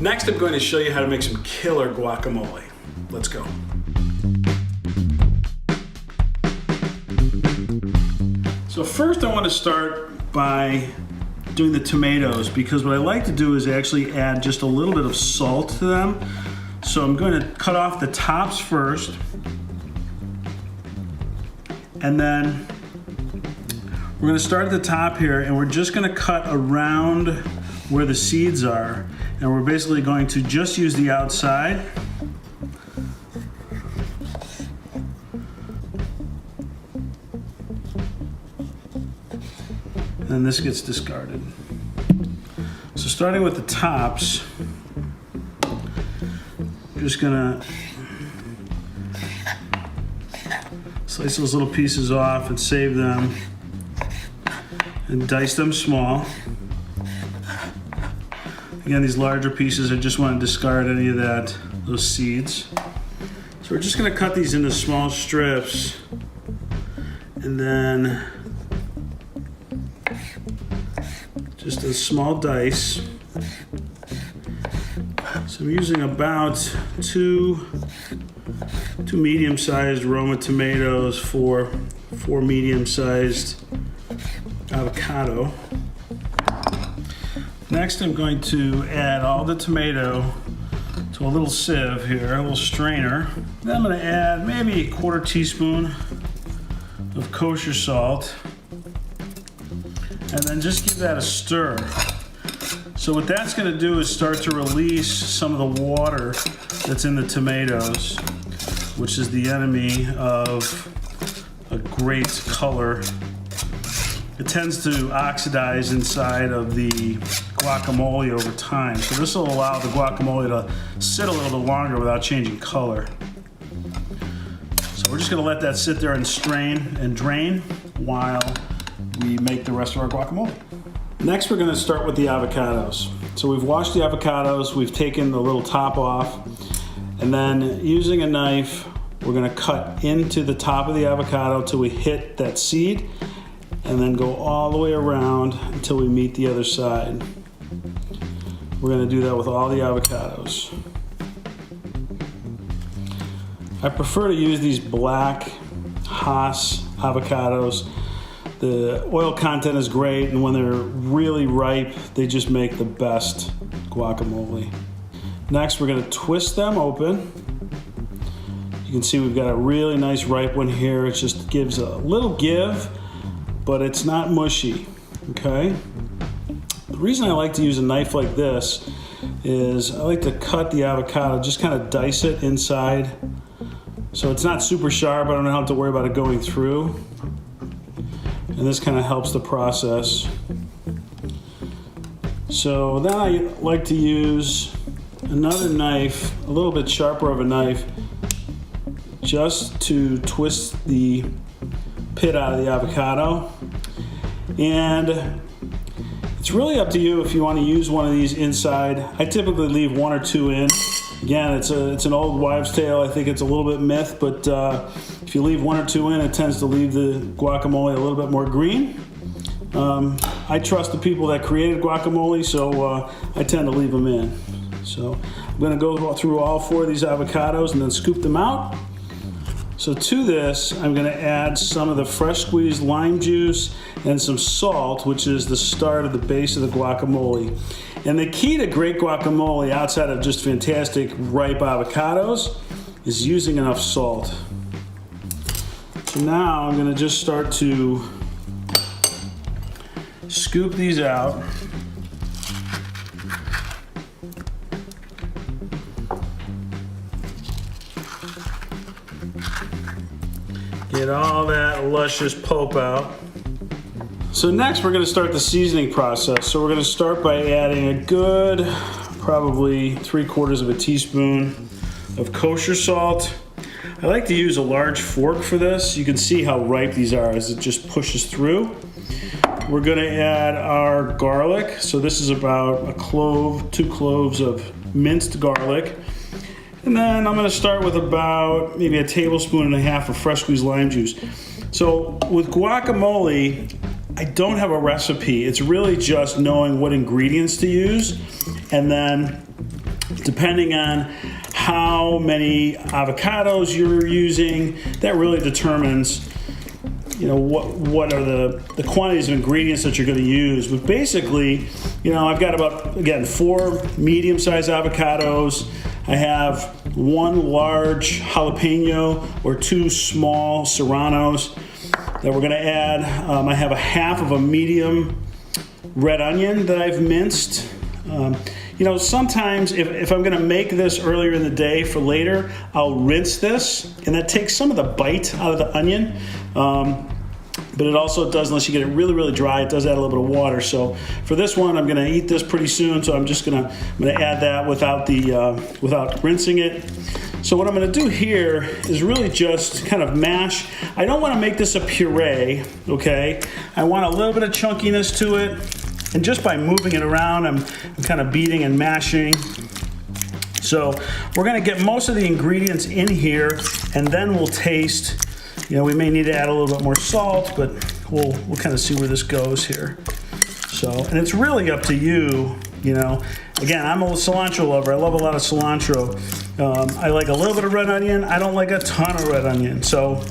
Next, I'm going to show you how to make some killer guacamole. Let's go. So first I want to start by doing the tomatoes, because what I like to do is actually add just a little bit of salt to them. So I'm going to cut off the tops first, and then we're going to start at the top here, and we're just going to cut around where the seeds are, and we're basically going to just use the outside. And this gets discarded. So starting with the tops, I'm just gonna slice those little pieces off and save them and dice them small. Again, these larger pieces, I just want to discard any of those seeds. So we're just gonna cut these into small strips, and then just a small dice. So I'm using about two medium-sized Roma tomatoes for 4 medium-sized avocado. Next, I'm going to add all the tomato to a little sieve here, a little strainer. Then I'm going to add maybe a 1/4 teaspoon of kosher salt, and then just give that a stir. So what that's going to do is start to release some of the water that's in the tomatoes, which is the enemy of a great color. It tends to oxidize inside of the guacamole over time. So this will allow the guacamole to sit a little bit longer without changing color. So we're just going to let that sit there and strain and drain while we make the rest of our guacamole. Next, we're going to start with the avocados. So we've washed the avocados, we've taken the little top off, and then using a knife, we're going to cut into the top of the avocado till we hit that seed, and then go all the way around until we meet the other side. We're going to do that with all the avocados. I prefer to use these black Hass avocados. The oil content is great, and when they're really ripe, they just make the best guacamole. Next, we're going to twist them open. You can see we've got a really nice ripe one here. It just gives a little give, but it's not mushy, okay? The reason I like to use a knife like this is I like to cut the avocado, just kind of dice it inside. So it's not super sharp, I don't have to worry about it going through. And this kind of helps the process. So then I like to use another knife, a little bit sharper of a knife, just to twist the pit out of the avocado. And it's really up to you if you want to use one of these inside. I typically leave 1 or 2 in. Again, it's an old wives' tale. I think it's a little bit myth, but if you leave 1 or 2 in, it tends to leave the guacamole a little bit more green. I trust the people that created guacamole, so I tend to leave them in. So I'm going to go through all 4 of these avocados and then scoop them out. So to this, I'm going to add some of the fresh squeezed lime juice and some salt, which is the start of the base of the guacamole. And the key to great guacamole, outside of just fantastic ripe avocados, is using enough salt. So now I'm going to just start to scoop these out. Get all that luscious pulp out. So next we're going to start the seasoning process. So we're going to start by adding a good, probably 3/4 teaspoon of kosher salt. I like to use a large fork for this. You can see how ripe these are as it just pushes through. We're going to add our garlic. So this is about a clove, 2 cloves of minced garlic. And then I'm going to start with about maybe 1.5 tablespoons of fresh squeezed lime juice. So with guacamole, I don't have a recipe. It's really just knowing what ingredients to use and then Depending on how many avocados you're using, that really determines, you know, what are the quantities of ingredients that you're going to use. But basically, you know, I've got about, again, 4 medium-sized avocados. I have 1 large jalapeno or 2 small serranos that we're going to add. I have a half of a medium red onion that I've minced. You know, sometimes if I'm going to make this earlier in the day for later, I'll rinse this, and that takes some of the bite out of the onion. But it also does, unless you get it really, really dry, it does add a little bit of water. So for this one, I'm going to eat this pretty soon, so I'm going to add that without rinsing it. So what I'm going to do here is really just kind of mash. I don't want to make this a puree, okay? I want a little bit of chunkiness to it. And just by moving it around, I'm kind of beating and mashing. So we're going to get most of the ingredients in here, and then we'll taste. You know, we may need to add a little bit more salt, but we'll kind of see where this goes here. So, and it's really up to you, you know. Again, I'm a cilantro lover. I love a lot of cilantro. I like a little bit of red onion. I don't like a ton of red onion. So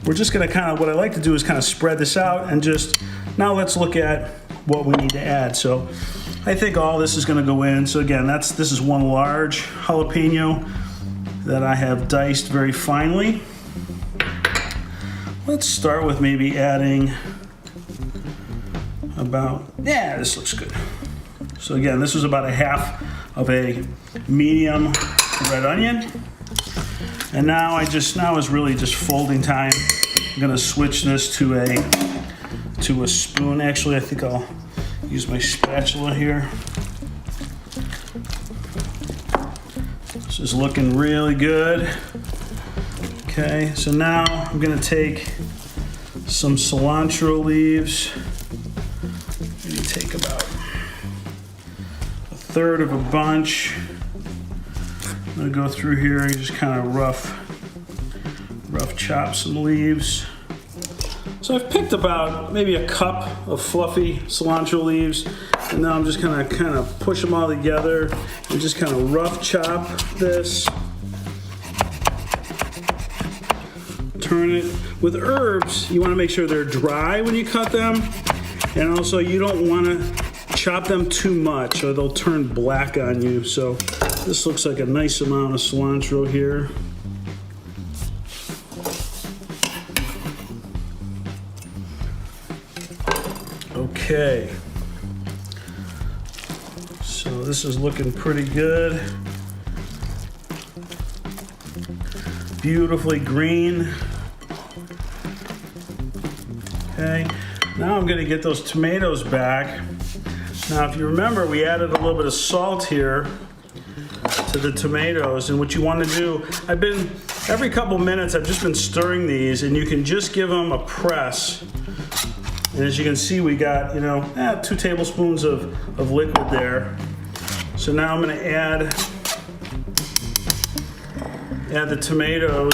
we're just going to kind of, what I like to do is kind of spread this out, and just, now let's look at what we need to add. So I think all this is going to go in. So again, this is 1 large jalapeno that I have diced very finely. Let's start with maybe adding about, yeah, this looks good. So again, this was about a half of a medium red onion. And now is really just folding time. I'm gonna switch this to a spoon. Actually, I think I'll use my spatula here. This is looking really good. Okay, so now I'm gonna take some cilantro leaves. Maybe take about 1/3 of a bunch. I'm gonna go through here and just kind of rough chop some leaves. So I've picked about maybe a cup of fluffy cilantro leaves, and now I'm just gonna kind of push them all together and just kind of rough chop this. Turn it. With herbs, you want to make sure they're dry when you cut them, and also you don't want to chop them too much or they'll turn black on you. So this looks like a nice amount of cilantro here. Okay, so this is looking pretty good. Beautifully green. Okay, now I'm going to get those tomatoes back. Now if you remember, we added a little bit of salt here to the tomatoes, and what you want to do, every couple minutes I've just been stirring these, and you can just give them a press. And as you can see, we got, 2 tablespoons of liquid there. So now I'm going to add the tomatoes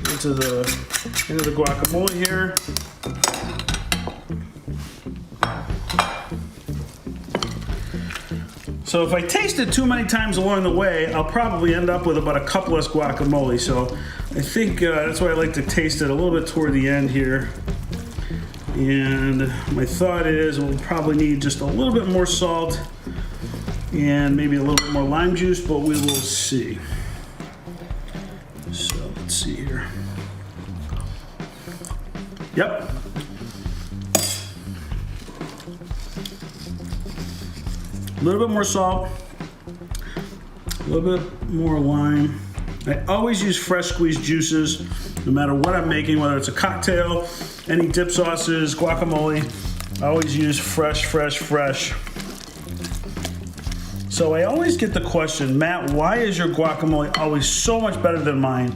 into the guacamole here. So if I taste it too many times along the way, I'll probably end up with about a cup less guacamole. So I think that's why I like to taste it a little bit toward the end here. And my thought is we'll probably need just a little bit more salt and maybe a little bit more lime juice, but we will see. So let's see here. Yep. A little bit more salt, a little bit more lime. I always use fresh squeezed juices, no matter what I'm making, whether it's a cocktail, any dip sauces, guacamole. I always use fresh. So I always get the question, Matt, why is your guacamole always so much better than mine?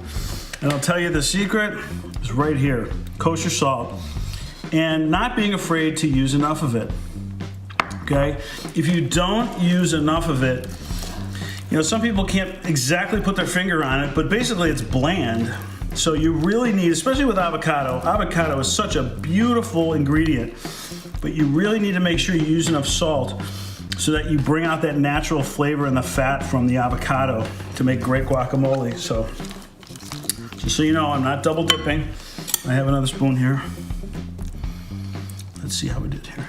And I'll tell you the secret is right here, kosher salt, and not being afraid to use enough of it. Okay, if you don't use enough of it, some people can't exactly put their finger on it, but basically it's bland. So you really need, especially with avocado. Avocado is such a beautiful ingredient. but you really need to make sure you use enough salt so that you bring out that natural flavor and the fat from the avocado to make great guacamole. So, just so you know, I'm not double dipping. I have another spoon here. Let's see how we did here.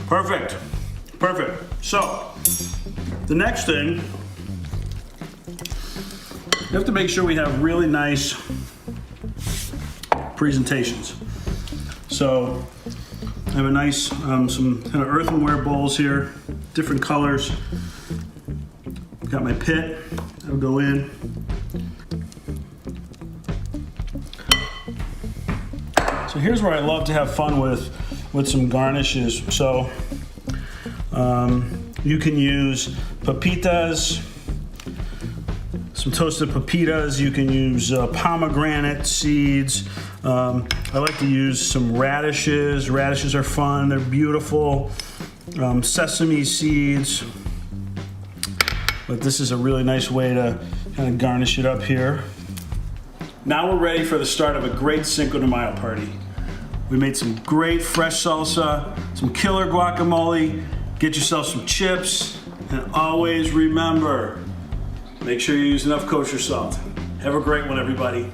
Perfect, perfect. So, the next thing, you have to make sure we have really nice presentations. So, I have a nice, some kind of earthenware bowls here, different colors. Got my pit, that'll go in. So here's where I love to have fun with some garnishes. So you can use pepitas, some toasted pepitas. You can use pomegranate seeds. I like to use some radishes. Radishes are fun, they're beautiful. Sesame seeds. But this is a really nice way to kind of garnish it up here. Now we're ready for the start of a great Cinco de Mayo party. We made some great fresh salsa, some killer guacamole. Get yourself some chips, and always remember, make sure you use enough kosher salt. Have a great one, everybody.